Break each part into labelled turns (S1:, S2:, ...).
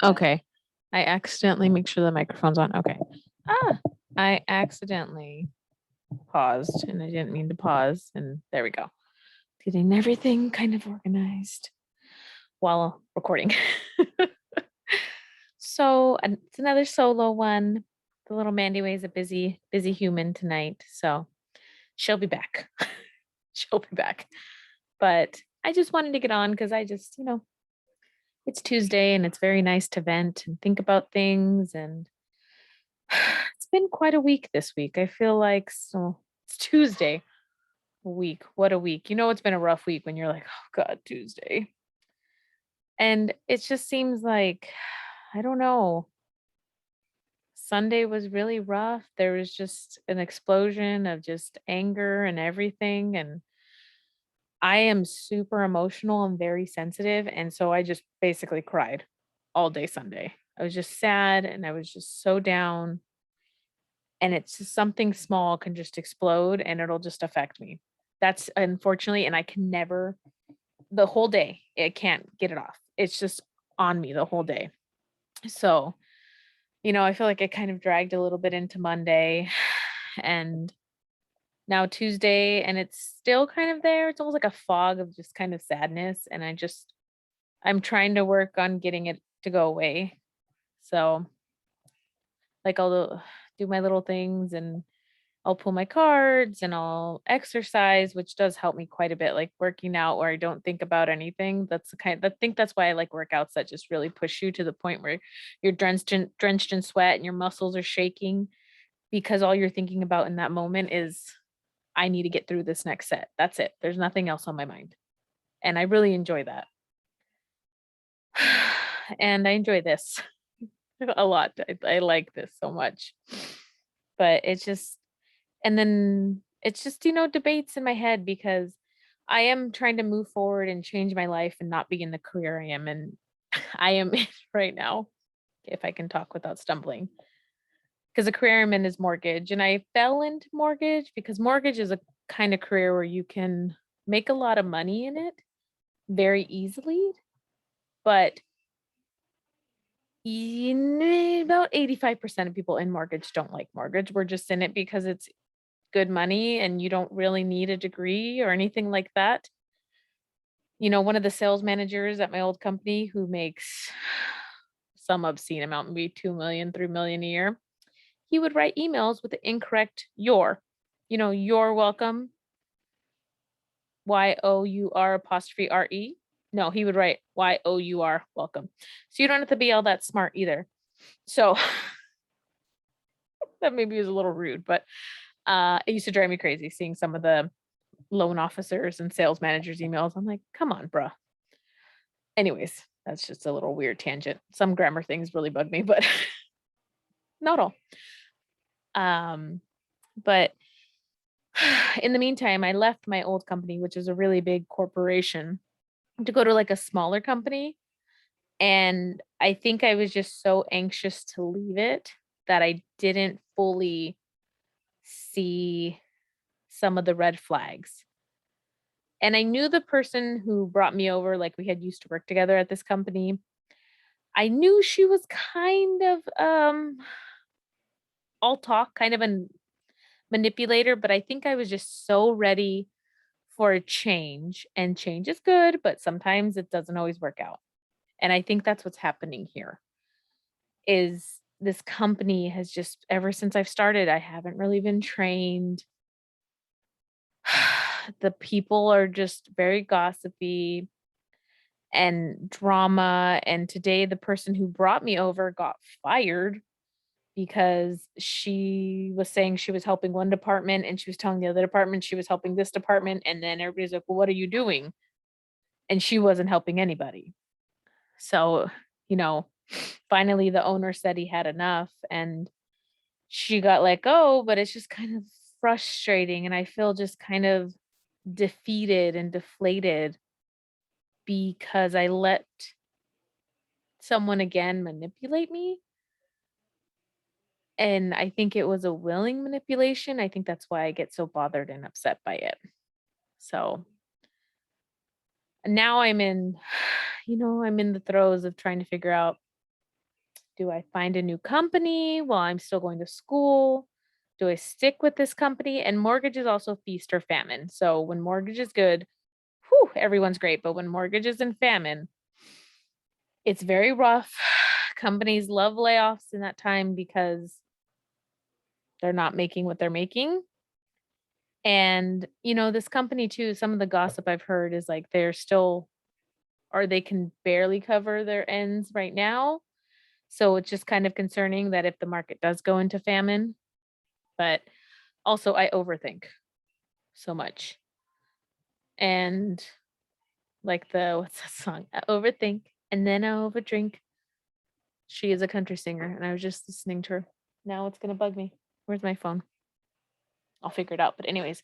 S1: Okay. I accidentally make sure the microphone's on. Okay. Ah, I accidentally paused and I didn't mean to pause. And there we go. Getting everything kind of organized while recording. So it's another solo one. The little Mandy Way is a busy human tonight. So she'll be back. She'll be back. But I just wanted to get on because I just, it's Tuesday and it's very nice to vent and think about things. And it's been quite a week this week. I feel like so it's Tuesday week. What a week. It's been a rough week when you're like, oh God, Tuesday. And it just seems like, I don't know. Sunday was really rough. There was just an explosion of just anger and everything. And I am super emotional and very sensitive. And so I just basically cried all day Sunday. I was just sad and I was just so down. And it's just something small can just explode and it'll just affect me. That's unfortunately, and I can never, the whole day, I can't get it off. It's just on me the whole day. So, I feel like it kind of dragged a little bit into Monday and now Tuesday, and it's still kind of there. It's almost like a fog of just kind of sadness. And I'm trying to work on getting it to go away. So, like, I'll do my little things and I'll pull my cards and I'll exercise, which does help me quite a bit, like working out where I don't think about anything. That's the kind I think that's why I like workouts that just really push you to the point where you're drenched in sweat and your muscles are shaking because all you're thinking about in that moment is I need to get through this next set. That's it. There's nothing else on my mind. And I really enjoy that. And I enjoy this a lot. I like this so much. But it's just and then it's just, debates in my head because I am trying to move forward and change my life and not be in the career I am in. I am in right now, if I can talk without stumbling. Because the career I'm in is mortgage. And I fell into mortgage because mortgage is a kind of career where you can make a lot of money in it very easily. But about 85% of people in mortgage don't like mortgage. We're just in it because it's good money and you don't really need a degree or anything like that. One of the sales managers at my old company who makes some obscene amount, maybe 2 million, 3 million a year, he would write emails with the incorrect you're welcome, YOUR''. No, he would write YOUR welcome. So you don't have to be all that smart either. So that maybe was a little rude, but it used to drive me crazy seeing some of the loan officers and sales managers emails. I'm like, come on, bruh. Anyways, that's just a little weird tangent. Some grammar things really bug me, but not all. But in the meantime, I left my old company, which is a really big corporation, to go to like a smaller company. And I think I was just so anxious to leave it that I didn't fully see some of the red flags. And I knew the person who brought me over, like we had used to work together at this company. I knew she was kind of all talk, kind of a manipulator, but I think I was just so ready for a change, and change is good, but sometimes it doesn't always work out. And I think that's what's happening here is this company has just ever since I've started, I haven't really been trained. The people are just very gossipy and drama. And today, the person who brought me over got fired because she was saying she was helping one department and she was telling the other department she was helping this department. And then everybody's like, well, what are you doing? And she wasn't helping anybody. So, you know, finally the owner said he had enough and she got let go, but it's just kind of frustrating. And I feel just kind of defeated and deflated because I let someone again manipulate me. And I think it was a willing manipulation. I think that's why I get so bothered and upset by it. So now I'm in, I'm in the throes of trying to figure out Do I find a new company while I'm still going to school? Do I stick with this company? And mortgage is also feast or famine. So when mortgage is good, whew, everyone's great. But when mortgage is in famine, it's very rough. Companies love layoffs in that time because they're not making what they're making. And, this company too, some of the gossip I've heard is like they're still, or they can barely cover their ends right now. So it's just kind of concerning that if the market does go into famine, but also I overthink so much. And like what's that song? I overthink and then I overdrink. She is a country singer and I was just listening to her. Now it's gonna bug me. Where's my phone? I'll figure it out. But anyways,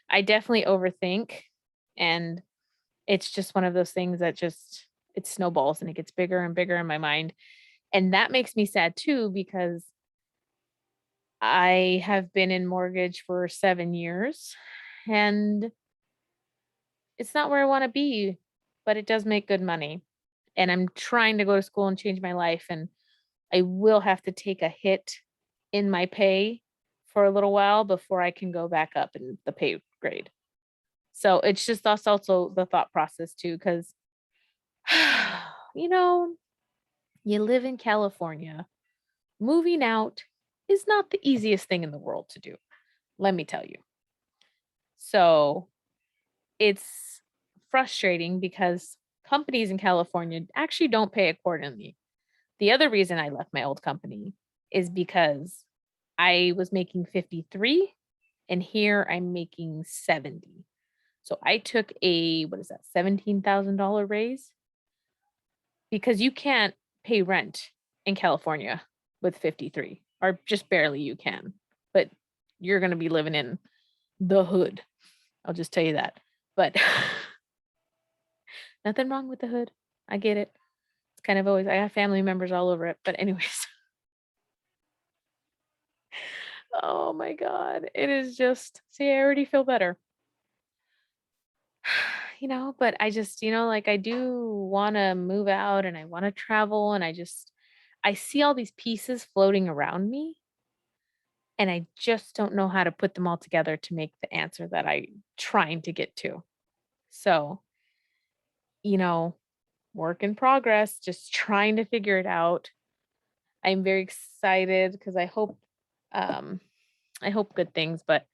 S1: I definitely overthink, and it's just one of those things that just it snowballs and it gets bigger and bigger in my mind. And that makes me sad too because I have been in mortgage for 7 years and it's not where I want to be, but it does make good money. And I'm trying to go to school and change my life, and I will have to take a hit in my pay for a little while before I can go back up in the pay grade. So it's just that's also the thought process too, because you know, you live in California. Moving out is not the easiest thing in the world to do. Let me tell you. So it's frustrating because companies in California actually don't pay accordingly. The other reason I left my old company is because I was making 53 and here I'm making 70. So I took what is that, $17,000 raise because you can't pay rent in California with 53, or just barely you can. But you're going to be living in the hood. I'll just tell you that. But nothing wrong with the hood. I get it. It's kind of always, I have family members all over it. But, anyways, oh my God. It is just, see, I already feel better. But I just, like I do want to move out and I want to travel, and I see all these pieces floating around me and I just don't know how to put them all together to make the answer that I'm trying to get to. So, you know, work in progress, just trying to figure it out. I'm very excited because um I hope good things, but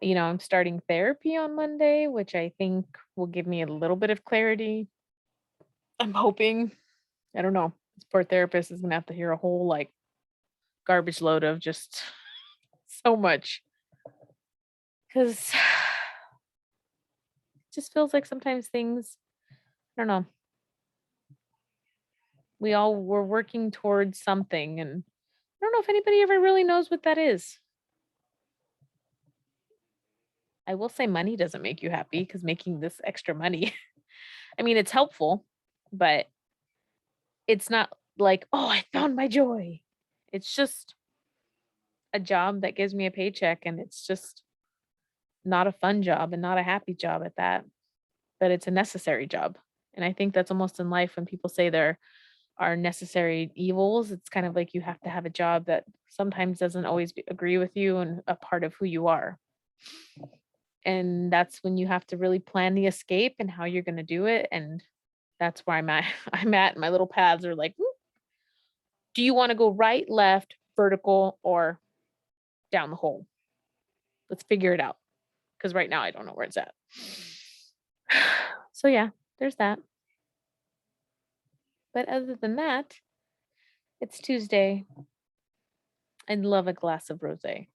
S1: I'm starting therapy on Monday, which I think will give me a little bit of clarity. I'm hoping. I don't know. This poor therapist is gonna have to hear a whole like garbage load of just so much. Cause it just feels like sometimes things, I don't know, we all were working towards something, and I don't know if anybody ever really knows what that is. I will say money doesn't make you happy because making this extra money, I mean, it's helpful, but it's not like, oh, I found my joy. It's just a job that gives me a paycheck, and it's just not a fun job and not a happy job at that, but it's a necessary job. And I think that's almost in life when people say there are necessary evils. It's kind of like you have to have a job that sometimes doesn't always agree with you and a part of who you are. And that's when you have to really plan the escape and how you're going to do it. And that's where I'm at. I'm at. My little paths are like, do you want to go right, left, vertical, or down the hole? Let's figure it out. Because right now I don't know where it's at. So yeah, there's that. But other than that, it's Tuesday. I'd love a glass of rosé.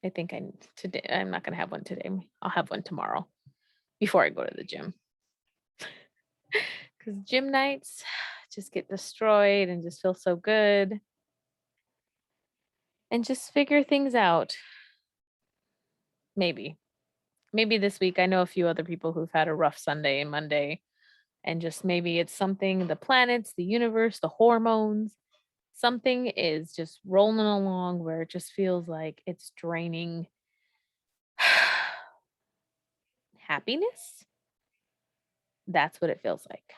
S1: I think today. I'm not gonna have one today. I'll have one tomorrow before I go to the gym. Because gym nights just get destroyed and just feel so good. And just figure things out. Maybe. Maybe this week. I know a few other people who've had a rough Sunday and Monday. And just maybe it's something, the planets, the universe, the hormones, something is just rolling along where it just feels like it's draining happiness. That's what it feels like.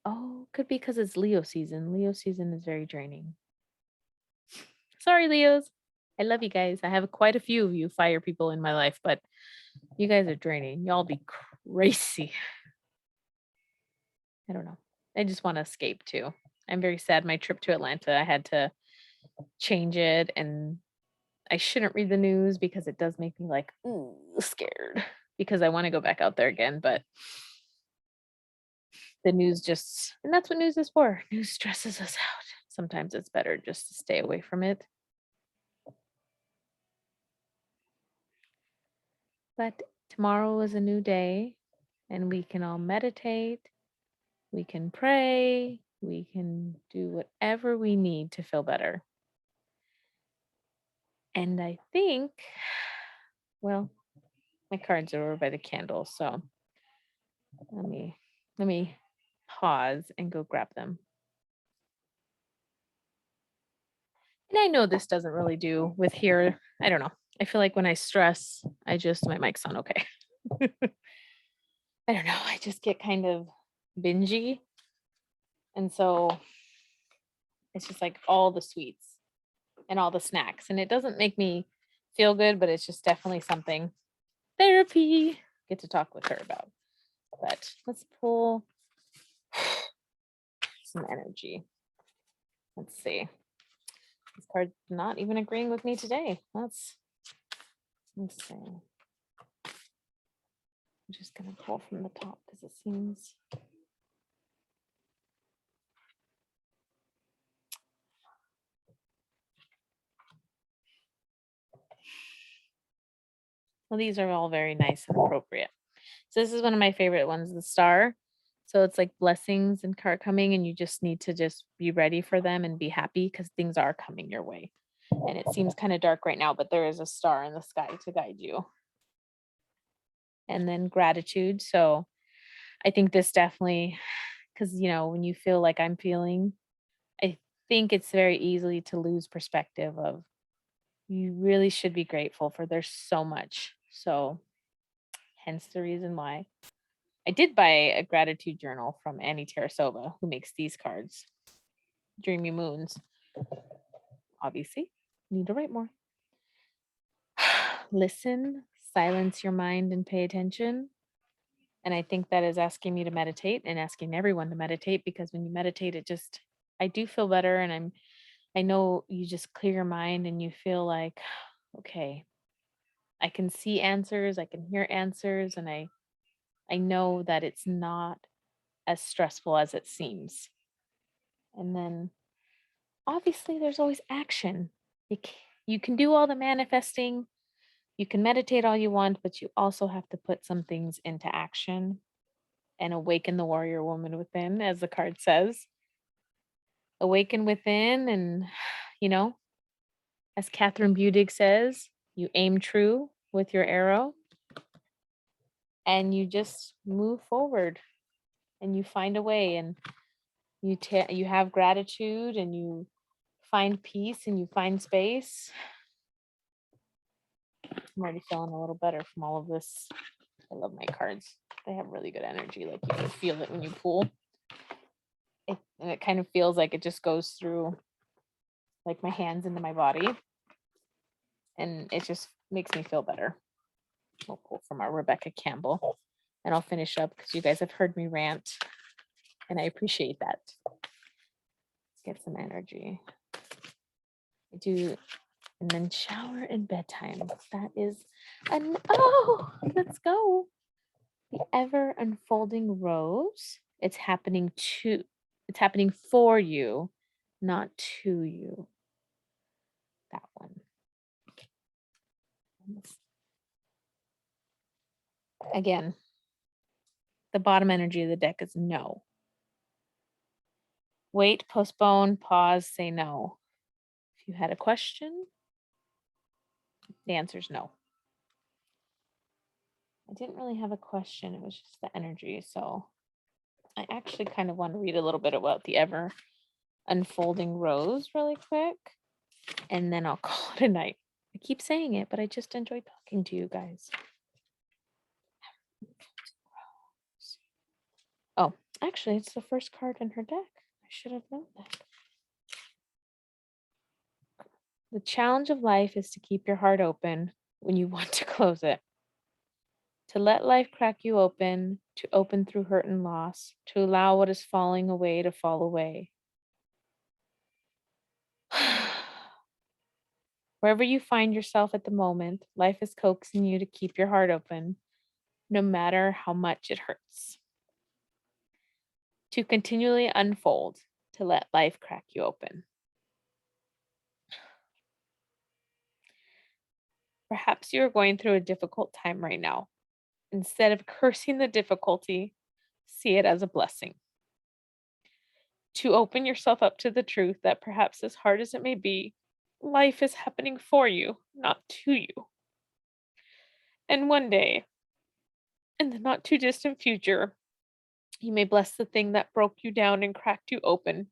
S1: Oh, Could be because it's Leo season. Leo season is very draining. Sorry, Leos. I love you guys. I have quite a few of you fire people in my life, but you guys are draining. Y'all be crazy. I don't know. I just want to escape too. I'm very sad. My trip to Atlanta, I had to change it, and I shouldn't read the news because it does make me like, ooh, scared because I want to go back out there again. But the news just, and that's what news is for. News stresses us out. Sometimes it's better just to stay away from it. But tomorrow is a new day, and we can all meditate, we can pray, we can do whatever we need to feel better. And I think, well, my cards are over by the candle, so let me pause and go grab them. And I know this doesn't really do with here. I don't know. I feel like when I stress, my mic's on okay. I don't know. I just get kind of bingy. And so it's just like all the sweets and all the snacks. And it doesn't make me feel good, but it's just definitely something therapy get to talk with her about. But let's pull some energy. Let's see. This card's not even agreeing with me today. Let's see. I'm just gonna pull from the top because it seems well, these are all very nice and appropriate. So this is one of my favorite ones, the star. So it's like blessings and card coming, and you just need to just be ready for them and be happy because things are coming your way. And it seems kind of dark right now, but there is a star in the sky to guide you. And then gratitude. So I think this definitely, because when you feel like I'm feeling, I think it's very easily to lose perspective of you really should be grateful for there's so much. So hence the reason why I did buy a gratitude journal from Annie Tarasova, who makes these cards. Dreamy Moons. Obviously, need to write more. Listen, silence your mind, and pay attention. And I think that is asking me to meditate and asking everyone to meditate because when you meditate, I do feel better. And I know you just clear your mind and you feel like, okay, I can see answers, I can hear answers, and I know that it's not as stressful as it seems. And then obviously there's always action. You can do all the manifesting, you can meditate all you want, but you also have to put some things into action and awaken the warrior woman within, as the card says. Awaken within, and as Catherine Budig says, you aim true with your arrow and you just move forward and you find a way, and you have gratitude and you find peace and you find space. I'm already feeling a little better from all of this. I love my cards. They have really good energy. Like you can feel it when you pull. And it kind of feels like it just goes through like my hands into my body. And it just makes me feel better. We'll pull from our Rebecca Campbell. And I'll finish up because you guys have heard me rant. And I appreciate that. Let's get some energy. I do. And then shower and bedtime. That is let's go. The ever unfolding rose. It's happening for you, not to you. That one. Again, the bottom energy of the deck is no. Wait, postpone, pause, say no. If you had a question, the answer is no. I didn't really have a question. It was just the energy. So I actually kind of want to read a little bit about the ever unfolding rose really quick. And then I'll call it a night. I keep saying it, but I just enjoy talking to you guys. Oh, Actually, it's the first card in her deck. I should have known that. The challenge of life is to keep your heart open when you want to close it, to let life crack you open, to open through hurt and loss, to allow what is falling away to fall away. Wherever you find yourself at the moment, life is coaxing you to keep your heart open, no matter how much it hurts. To continually unfold, to let life crack you open. Perhaps you are going through a difficult time right now. Instead of cursing the difficulty, see it as a blessing. To open yourself up to the truth that perhaps as hard as it may be, life is happening for you, not to you. And one day, in the not too distant future, you may bless the thing that broke you down and cracked you open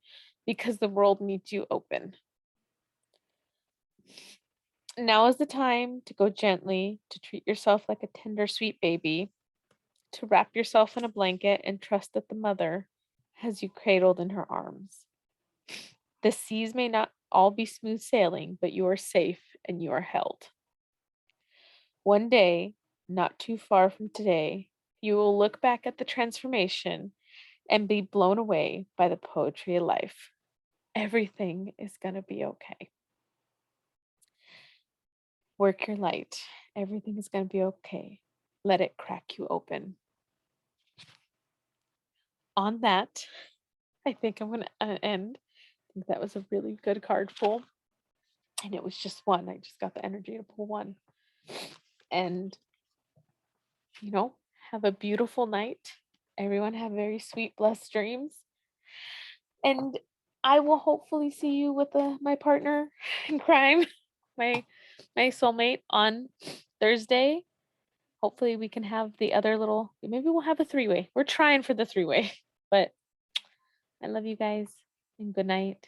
S1: because the world needs you open. Now is the time to go gently, to treat yourself like a tender, sweet baby, to wrap yourself in a blanket and trust that the mother has you cradled in her arms. The seas may not all be smooth sailing, but you are safe and you are held. One day, not too far from today, you will look back at the transformation and be blown away by the poetry of life. Everything is going to be okay. Work your light. Everything is going to be okay. Let it crack you open. On that, I think I'm going to end. I think that was a really good card pull. And it was just one. I just got the energy to pull one. And, have a beautiful night. Everyone have very sweet, blessed dreams. And I will hopefully see you with my partner in crime, my my soulmate on Thursday. Hopefully we can have the other maybe we'll have a three-way. We're trying for the three-way. But I love you guys and good night.